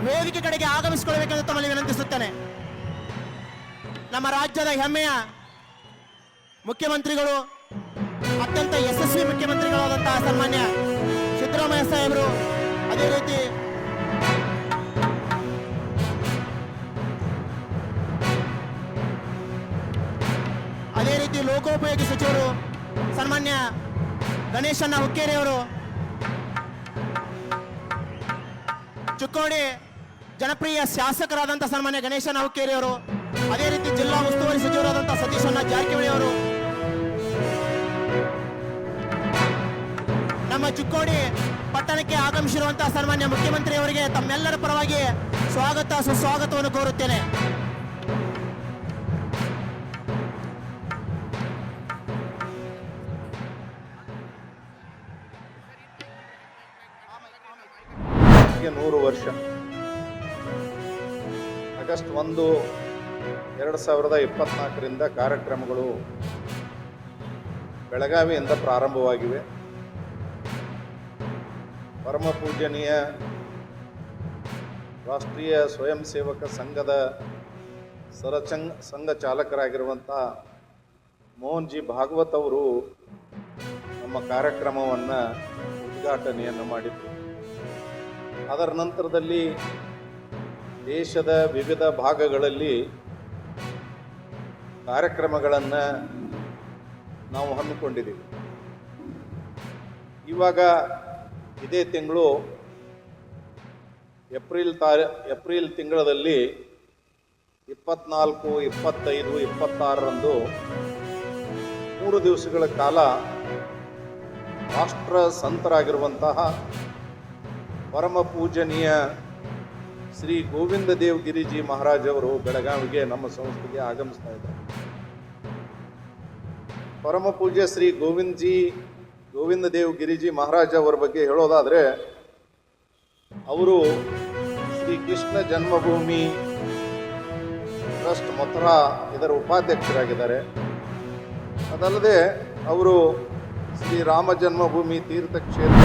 ವೇದಿಕೆ ಕಡೆಗೆ ಆಗಮಿಸಿಕೊಳ್ಳಬೇಕೆಂದು ತಮ್ಮಲ್ಲಿ ವಿನಂತಿಸುತ್ತೇನೆ. ನಮ್ಮ ರಾಜ್ಯದ ಹೆಮ್ಮೆಯ ಮುಖ್ಯಮಂತ್ರಿಗಳು, ಅತ್ಯಂತ ಯಶಸ್ವಿ ಮುಖ್ಯಮಂತ್ರಿಗಳಾದಂತಹ ಸನ್ಮಾನ್ಯ ಸಿದ್ದರಾಮಯ್ಯ ಸಾಹೇಬರು, ಅದೇ ರೀತಿ ಲೋಕೋಪಯೋಗಿ ಸಚಿವರು ಸನ್ಮಾನ್ಯ ಗಣೇಶಣ್ಣ ಹುಕ್ಕೇರಿ ಅವರು, ಚಿಕ್ಕೋಡಿ ಜನಪ್ರಿಯ ಶಾಸಕರಾದಂತಹ ಸನ್ಮಾನ್ಯ ಗಣೇಶಣ್ಣ ಹುಕ್ಕೇರಿ ಅವರು, ಅದೇ ರೀತಿ ಜಿಲ್ಲಾ ಉಸ್ತುವಾರಿ ಸಚಿವರಾದಂತಹ ಸತೀಶಣ್ಣ ಜಾರಕಿಹೊಳಿ ಅವರು, ನಮ್ಮ ಚಿಕ್ಕೋಡಿ ಪಟ್ಟಣಕ್ಕೆ ಆಗಮಿಸಿರುವಂತಹ ಸನ್ಮಾನ್ಯ ಮುಖ್ಯಮಂತ್ರಿ ಅವರಿಗೆ ತಮ್ಮೆಲ್ಲರ ಪರವಾಗಿ ಸ್ವಾಗತ ಸುಸ್ವಾಗತವನ್ನು ಕೋರುತ್ತೇನೆ. ಗೆ 100 ವರ್ಷ. ಆಗಸ್ಟ್ 1, 2024ರಿಂದ ಕಾರ್ಯಕ್ರಮಗಳು ಬೆಳಗಾವಿಯಿಂದ ಪ್ರಾರಂಭವಾಗಿವೆ. ಪರಮ ಪೂಜನೀಯ ರಾಷ್ಟ್ರೀಯ ಸ್ವಯಂ ಸೇವಕ ಸಂಘದ ಸಂಘ ಚಾಲಕರಾಗಿರುವಂಥ ಮೋಹನ್ ಜಿ ಭಾಗವತ್ ಅವರು ನಮ್ಮ ಕಾರ್ಯಕ್ರಮವನ್ನು ಉದ್ಘಾಟನೆಯನ್ನು ಮಾಡಿದರು. ಅದರ ನಂತರದಲ್ಲಿ ದೇಶದ ವಿವಿಧ ಭಾಗಗಳಲ್ಲಿ ಕಾರ್ಯಕ್ರಮಗಳನ್ನು ನಾವು ಹಮ್ಮಿಕೊಂಡಿದ್ದೀವಿ. ಇವಾಗ ಇದೇ ತಿಂಗಳು ಏಪ್ರಿಲ್ ತಿಂಗಳಲ್ಲಿ 24, 25, 26ರಂದು 3 ದಿವಸಗಳ ಕಾಲ ರಾಷ್ಟ್ರ ಸಂತರಾಗಿರುವಂತಹ ಪರಮ ಪೂಜನೀಯ ಶ್ರೀ ಗೋವಿಂದ ದೇವ್ ಗಿರಿಜಿ ಮಹಾರಾಜ್ ಅವರು ಬೆಳಗಾವಿಗೆ ನಮ್ಮ ಸಂಸ್ಥೆಗೆ ಆಗಮಿಸ್ತಾ ಇದ್ದಾರೆ. ಪರಮ ಪೂಜ್ಯ ಶ್ರೀ ಗೋವಿಂದ ದೇವ್ ಗಿರಿಜಿ ಮಹಾರಾಜ್ ಅವರ ಬಗ್ಗೆ ಹೇಳೋದಾದರೆ, ಅವರು ಶ್ರೀ ಕೃಷ್ಣ ಜನ್ಮಭೂಮಿ ಟ್ರಸ್ಟ್ ಮಥುರಾ ಇದರ ಉಪಾಧ್ಯಕ್ಷರಾಗಿದ್ದಾರೆ. ಅದಲ್ಲದೆ ಅವರು ಶ್ರೀ ರಾಮ ಜನ್ಮಭೂಮಿ ತೀರ್ಥಕ್ಷೇತ್ರ